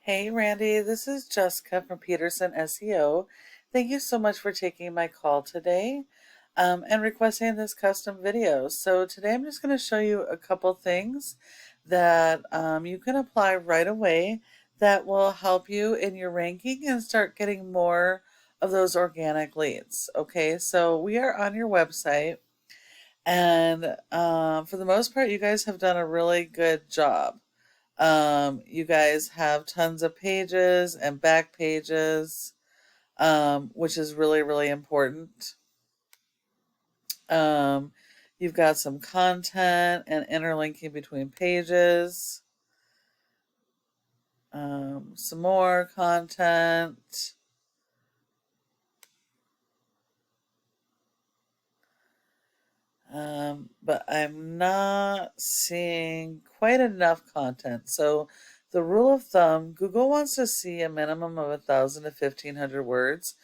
Hey Randy, this is Jessica from Peterson SEO. Thank you so much for taking my call today and requesting this custom video. So today I'm just going to show you a couple things that you can apply right away that will help you in your ranking and start getting more of those organic leads. Okay, so we are on your website, and for the most part, you guys have done a really good job. You guys have tons of pages and back pages, which is really, really important. Um, you've got some content and interlinking between pages, some more content. But I'm not seeing quite enough content. So the rule of thumb, Google wants to see a minimum of 1,000 to 1,500 words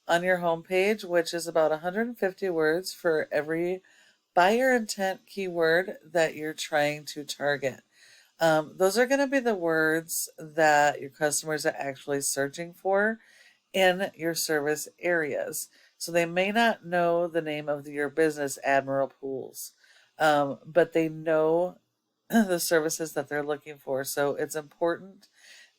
on your homepage, which is about 150 words for every buyer intent keyword that you're trying to target. Those are going to be the words that your customers are actually searching for in your service areas. So they may not know the name of your business, Admiral Pools, but they know the services that they're looking for. So it's important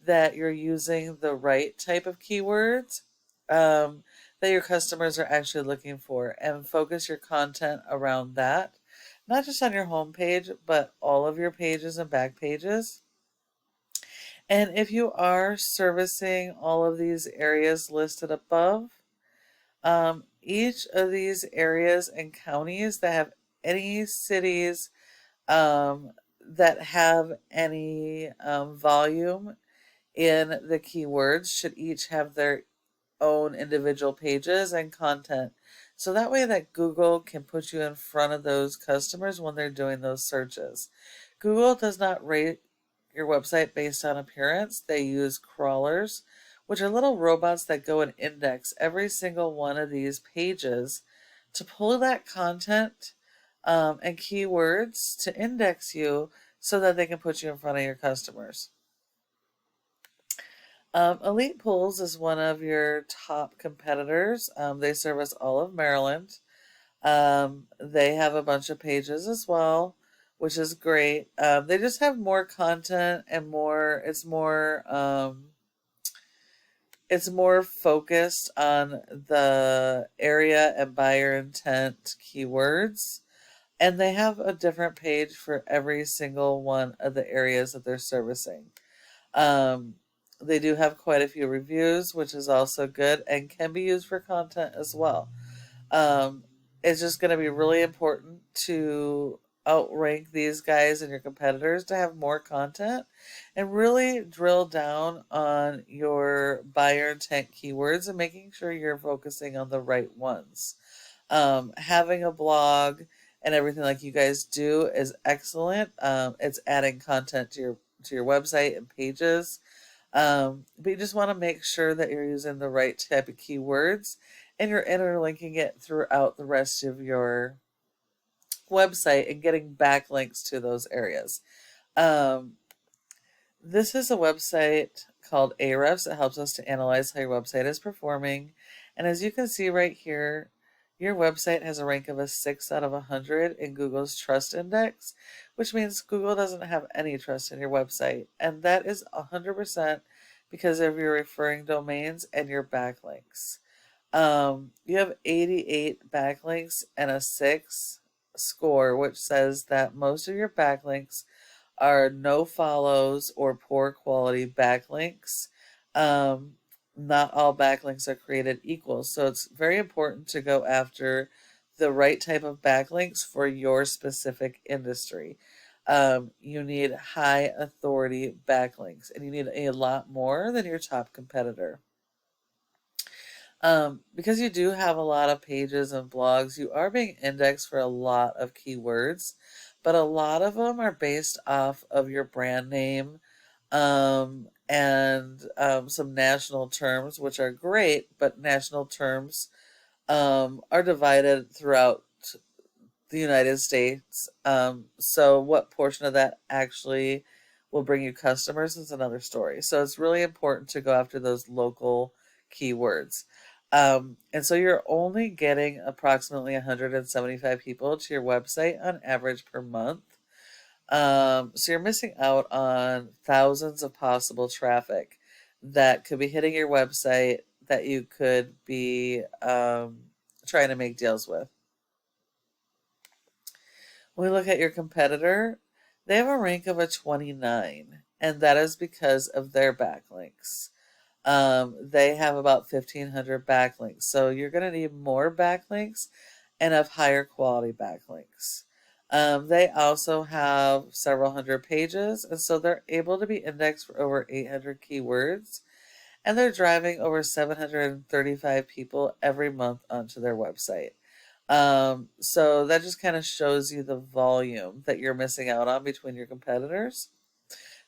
that you're using the right type of keywords that your customers are actually looking for, and focus your content around that. Not just on your home page, but all of your pages and back pages. And if you are servicing all of these areas listed above, each of these areas and counties that have any cities that have any volume in the keywords should each have their own individual pages and content. So that way that Google can put you in front of those customers when they're doing those searches. Google does not rate your website based on appearance. They use crawlers, which are little robots that go and index every single one of these pages to pull that content and keywords to index you so that they can put you in front of your customers. Elite Pools is one of your top competitors. They service all of Maryland. They have a bunch of pages as well, which is great. They just have more content and more. It's more focused on the area and buyer intent keywords, and they have a different page for every single one of the areas that they're servicing. Um, they do have quite a few reviews, which is also good and can be used for content as well. Um, it's just going to be really important to outrank these guys and your competitors to have more content and really drill down on your buyer intent keywords and making sure you're focusing on the right ones. Having a blog and everything like you guys do is excellent. It's adding content to your website and pages. But you just want to make sure that you're using the right type of keywords and you're interlinking it throughout the rest of your website and getting backlinks to those areas. Um, this is a website called Ahrefs. It helps us to analyze how your website is performing. And as you can see right here, your website has a rank of a 6 out of 100 in Google's Trust Index, which means Google doesn't have any trust in your website. And that is 100% because of your referring domains and your backlinks. You have 88 backlinks and a 6 score, which says that most of your backlinks are no follows or poor quality backlinks. Not all backlinks are created equal, so it's very important to go after the right type of backlinks for your specific industry. You need high authority backlinks, and you need a lot more than your top competitor. Because you do have a lot of pages and blogs, you are being indexed for a lot of keywords, but a lot of them are based off of your brand name and some national terms, which are great, but national terms are divided throughout the United States. So what portion of that actually will bring you customers is another story. So it's really important to go after those local keywords. And so you're only getting approximately 175 people to your website on average per month. So you're missing out on thousands of possible traffic that could be hitting your website that you could be trying to make deals with. When we look at your competitor, they have a rank of a 29, and that is because of their backlinks. They have about 1,500 backlinks, so you're going to need more backlinks and of higher quality backlinks. They also have several hundred pages, and so they're able to be indexed for over 800 keywords, and they're driving over 735 people every month onto their website. So that just kind of shows you the volume that you're missing out on between your competitors.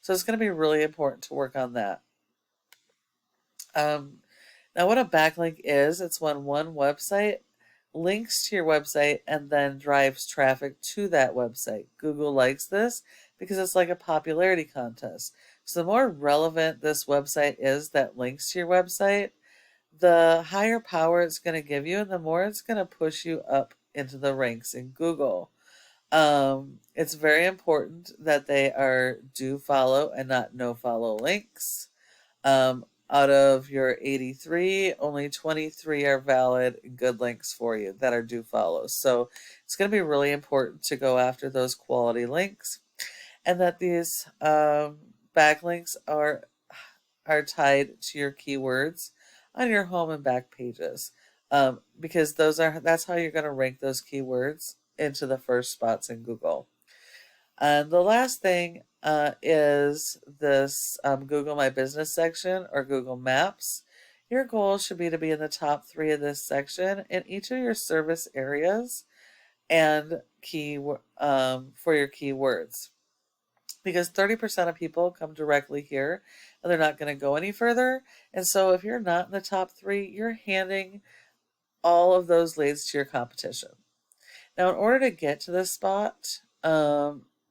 So it's going to be really important to work on that. Now, what a backlink is, it's when one website links to your website and then drives traffic to that website. Google likes this because it's like a popularity contest. So the more relevant this website is that links to your website, the higher power it's going to give you and the more it's going to push you up into the ranks in Google. It's very important that they are do follow and not no follow links. Out of your 83, only 23 are valid good links for you that are do follow. So it's going to be really important to go after those quality links, and that these backlinks are tied to your keywords on your home and back pages, because that's how you're going to rank those keywords into the first spots in Google. And the last thing is this Google My Business section or Google Maps. Your goal should be to be in the top 3 of this section in each of your service areas and for your keywords. Because 30% of people come directly here and they're not going to go any further. And so if you're not in the top 3, you're handing all of those leads to your competition. Now, in order to get to this spot,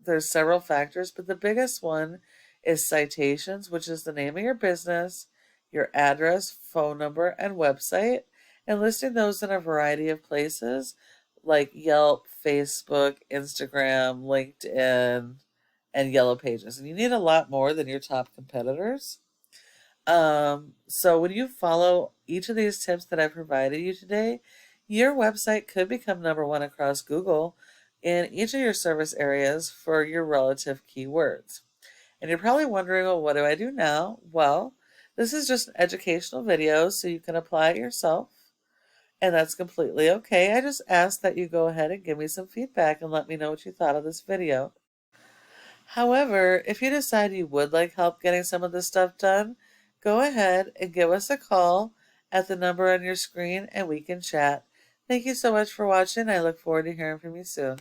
there's several factors, but the biggest one is citations, which is the name of your business, your address, phone number, and website, and listing those in a variety of places like Yelp, Facebook, Instagram, LinkedIn, and Yellow Pages. And you need a lot more than your top competitors. So when you follow each of these tips that I provided you today, your website could become number 1 across Google in each of your service areas for your relative keywords. And you're probably wondering, well, what do I do now? Well, this is just an educational video, so you can apply it yourself, and that's completely okay. I just ask that you go ahead and give me some feedback and let me know what you thought of this video. However, if you decide you would like help getting some of this stuff done, go ahead and give us a call at the number on your screen and we can chat. Thank you so much for watching. I look forward to hearing from you soon.